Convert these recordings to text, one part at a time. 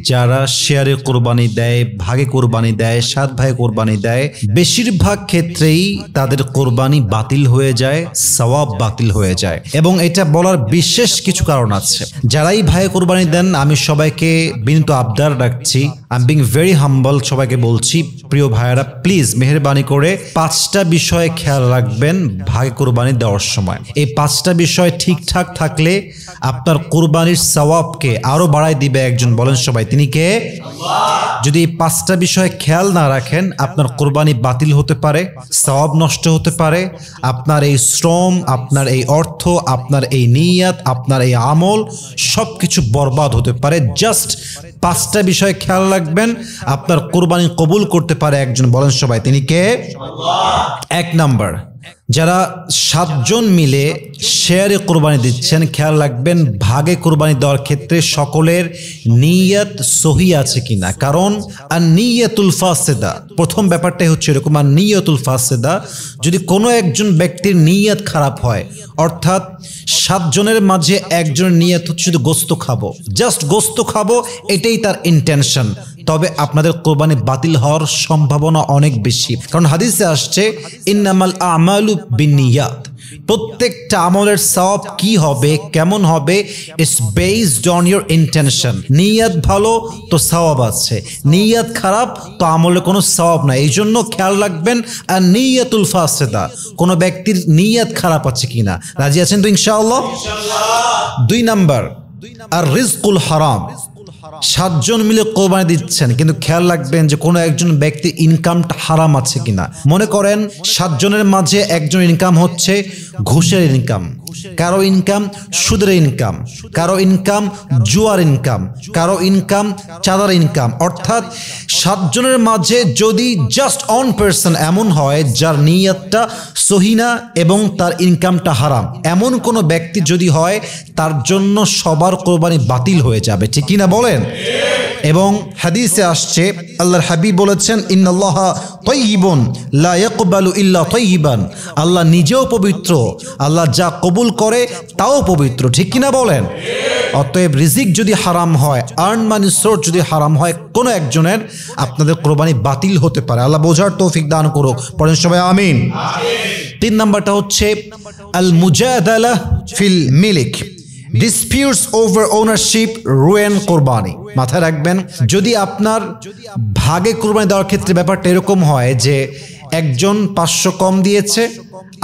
যারা শেয়ারে কোরবানি দেয়, ভাগে কোরবানি দেয়, 7 ভাগে কোরবানি দেয়, বেশিরভাগ ক্ষেত্রেই তাদের কোরবানি বাতিল হয়ে যায়, সওয়াব বাতিল হয়ে যায়। এবং এটা বলার বিশেষ কিছু কারণ আছে। যারাই ভাগে কোরবানি দেন, আমি সবাইকে বিনীত আবদার রাখছি, আই এম বিং ভেরি হাম্বল, সবাইকে বলছি প্রিয় ভাইয়েরা, প্লিজ মেহেরবানি করে 5টা বিষয়ে খেয়াল রাখবেন ভাগে কোরবানি দেওয়ার সময়। এই 5টা বিষয় ঠিকঠাক থাকলে আপনার কোরবানির সওয়াবকে আরো বাড়ায় দিবে একজন, বলেন সবাই, তিনি কে? আল্লাহ। যদি এই 5টা বিষয়ে খেয়াল না রাখেন, আপনার কোরবানি বাতিল হতে পারে, সওয়াব নষ্ট হতে পারে, আপনার এই শ্রম, আপনার এই অর্থ, আপনার এই নিয়াত, আপনার এই আমল সবকিছু বরবাদ হতে পারে। জাস্ট 5টা বিষয়ে খেয়াল রাখবেন, আপনার কোরবানি কবুল করতে পারে একজন, বলেন সবাই, তিনি কে? আল্লাহ। 1 নাম্বার, যারা 7 জন মিলে শেয়ারে কোরবানি দিচ্ছেন, খেয়াল রাখবেন ভাগে কোরবানি দেওয়ার ক্ষেত্রে সকলের নিয়ত সহি আছে কিনা। কারণ আর নিয়তুল ফাসেদা, প্রথম ব্যাপারটাই হচ্ছে এরকম, আর নিয়তুল ফাসেদা, যদি কোনো একজন ব্যক্তির নিয়ত খারাপ হয়, অর্থাৎ 7 জনের মাঝে একজনের নিয়ত হচ্ছে শুধু গোস্ত খাবো, জাস্ট গোস্ত খাবো, এটাই তার ইন্টেনশন, তবে আপনাদের কোরবানি বাতিল হওয়ার সম্ভাবনা অনেক বেশি। কারণ হাদিসে আসছে ইন্নামাল আমালু বিন্নিয়াত, প্রত্যেকটা আমলের সওয়াব কি হবে, কেমন হবে, it's based on your intention. নিয়ত ভালো তো সওয়াব আছে, নিয়ত খারাপ তো আমলে কোনো সওয়াব নাই। এই জন্য খেয়াল রাখবেন আর নিয়তুল ফাসেদা, কোনো ব্যক্তির নিয়ত খারাপ আছে কিনা। রাজি আছেন তো ইনশাআল্লাহ? 2 নাম্বার, আর রিজকুল হারাম, 7 জন মিলে কোরবানি দিচ্ছেন, কিন্তু খেয়াল রাখবেন যে কোনো একজন ব্যক্তির ইনকামটা হারাম আছে কিনা। মনে করেন 7 জনের মাঝে একজন ইনকাম হচ্ছে ঘুষের ইনকাম, কারো ইনকাম সুদের ইনকাম, কারো ইনকাম জুয়ার ইনকাম, কারো ইনকাম চাঁদার ইনকাম। অর্থাৎ 7 জনের মাঝে যদি জাস্ট 1 পার্সন এমন হয় যার নিয়তটা সহি না এবং তার ইনকামটা হারাম, এমন কোনো ব্যক্তি যদি হয়, তার জন্য সবার কোরবানি বাতিল হয়ে যাবে, ঠিক কিনা বলেন? এবং হাদিসে আসছে, আল্লাহর হাবিব বলেছেন ইন্নাল্লাহা তাইয়িবুন লা ইয়াকবালু ইল্লা তাইয়িবান, আল্লাহ নিজেও পবিত্র, আল্লাহ যা কবুল করে তাও পবিত্র, ঠিক কিনা বলেন? অতএব রিজিক যদি হারাম হয়, আর্ন মানি সোর্স যদি হারাম হয় কোনো একজনের, আপনাদের কোরবানি বাতিল হতে পারে। আল্লাহ বোঝার তৌফিক দান করুক, পড়েন সবাই আমিন। 3 নাম্বারটা হচ্ছে আল Mujadila feel মিলিক, disputes over ownership ruin কোরবানি। মাথায় রাখবেন, যদি আপনার ভাগে কোরবানি দেওয়ার ক্ষেত্রে ব্যাপারটা এরকম হয় যে একজন 500 কম দিয়েছে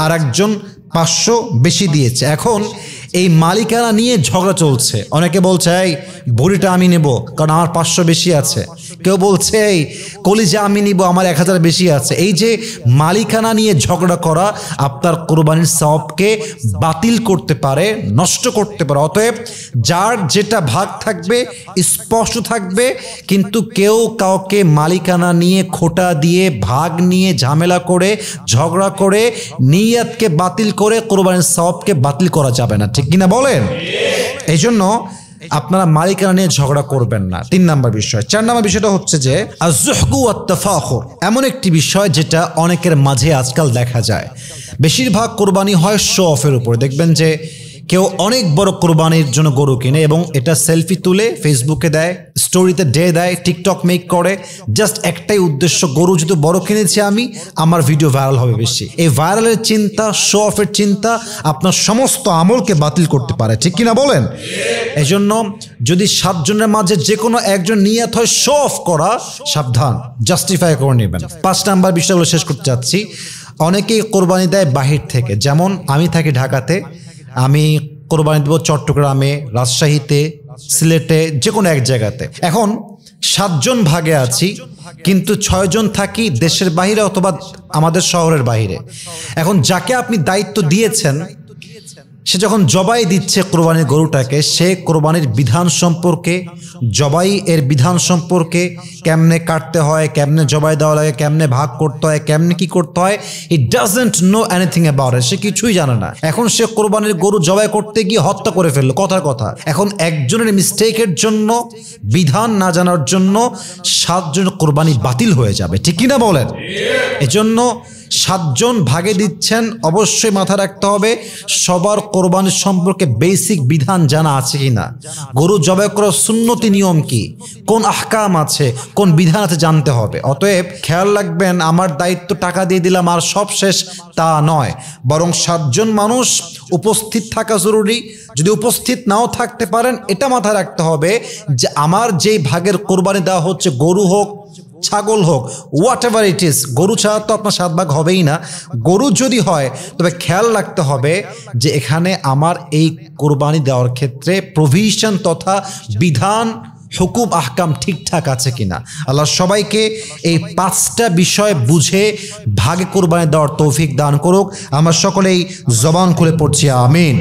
আর একজন 500 বেশি দিয়েছে, এখন এই মালিকানা নিয়ে ঝগড়া চলছে। অনেকে বলছে এই ভুঁড়িটা আমি নেব কারণ আমার 500 বেশি আছে, কেউ বলছে এই কলিজা আমি নিব আমার 1000 বেশি আছে। এই যে মালিকানা নিয়ে ঝগড়া করা আপনার কোরবানির সওয়াবকে বাতিল করতে পারে, নষ্ট করতে পারে। অতএব যার যেটা ভাগ থাকবে স্পষ্ট থাকবে, কিন্তু কেউ কাউকে মালিকানা নিয়ে খোটা দিয়ে, ভাগ নিয়ে ঝামেলা করে, ঝগড়া করে, নিয়তকে বাতিল করে কোরবানির সওয়াবকে বাতিল করা যাবে না, ঠিক কিনা বলেন? এই জন্য আপনারা মালিকানা নিয়ে ঝগড়া করবেন না। 3 নাম্বার বিষয়। 4 নাম্বার বিষয়টা হচ্ছে যে আয-যুহগু ওয়াত-তাফাখুর, এমন একটি বিষয় যেটা অনেকের মাঝে আজকাল দেখা যায়। বেশিরভাগ কোরবানি হয় শো অফের উপরে। দেখবেন যে কেউ অনেক বড় কোরবানির জন্য গরু কিনে এবং এটা সেলফি তুলে ফেসবুকে দেয়, স্টোরিতে দেয়, টিকটক মেক করে, জাস্ট একটাই উদ্দেশ্য, গরু যদি বড় কিনেছি আমি, আমার ভিডিও ভাইরাল হবে বেশি। এই ভাইরালের চিন্তা, শো অফের চিন্তা আপনার সমস্ত আমলকে বাতিল করতে পারে, ঠিক কিনা বলেন? এই জন্য যদি 7 জনের মাঝে যে কোনো একজন নিয়ত হয় শো অফ করা, সাবধান, জাস্টিফাই করে নেবেন। 5 নাম্বার বিষয়গুলো শেষ করতে চাচ্ছি। অনেকেই কোরবানি দেয় বাহির থেকে, যেমন আমি থাকি ঢাকাতে, আমি কোরবানি দেব চট্টগ্রামে, রাজশাহীতে, সিলেটে, যে কোনো এক জায়গাতে। এখন 7 জন ভাগে আছি, কিন্তু 6 জন থাকি দেশের বাইরে অথবা আমাদের শহরের বাইরে। এখন যাকে আপনি দায়িত্ব দিয়েছেন, সে যখন জবাই দিচ্ছে কোরবানির গরুটাকে, সে কোরবানির বিধান সম্পর্কে, জবাই এর বিধান সম্পর্কে, কেমনে কাটতে হয়, কেমনে জবাই দেওয়া লাগে, কেমনে ভাগ করতে হয়, কেমনে কি করতে হয়, he doesn't know anything about it, সে কিছুই জানে না। এখন সে কোরবানির গরু জবাই করতে গিয়ে হত্যা করে ফেললো, কথার কথা। এখন একজনের মিস্টেকের জন্য, বিধান না জানার জন্য 7 জন কোরবানি বাতিল হয়ে যাবে, ঠিক কিনা বলেন? এজন্য 7 জন ভাগে দিচ্ছেন, অবশ্যই মাথায় রাখতে হবে সবার কোরবানি সম্পর্কে বেসিক বিধান জানা আছে কিনা, গরু জবাই করার সুন্নতি নিয়ম কি, কোন আহকাম আছে, কোন বিধান আছে জানতে হবে। অতএব খেয়াল রাখবেন, আমার দায়িত্ব টাকা দিয়ে দিলাম আর সব শেষ, তা নয়, বরং 7 জন মানুষ উপস্থিত থাকা জরুরি। যদি উপস্থিত নাও থাকতে পারেন, এটা মাথায় রাখতে হবে যে আমার যেই ভাগের কোরবানি দেওয়া হচ্ছে, গরু হোক ছাগল হোক, হোয়াট এভার ইট ইজ, গরু ছাড়া তো আপনার 7 ভাগ হবেই না। গরু যদি হয় তবে খেয়াল রাখতে হবে যে এখানে আমার এই কোরবানি দেওয়ার ক্ষেত্রে প্রভিশন তথা বিধান, হুকুম, আহকাম ঠিকঠাক আছে কিনা। আল্লাহ সবাইকে এই 5টা বিষয় বুঝে ভাগে কোরবানি দেওয়ার তৌফিক দান করুক। আমরা সকলেই জবান খুলে পড়ছি আমিন।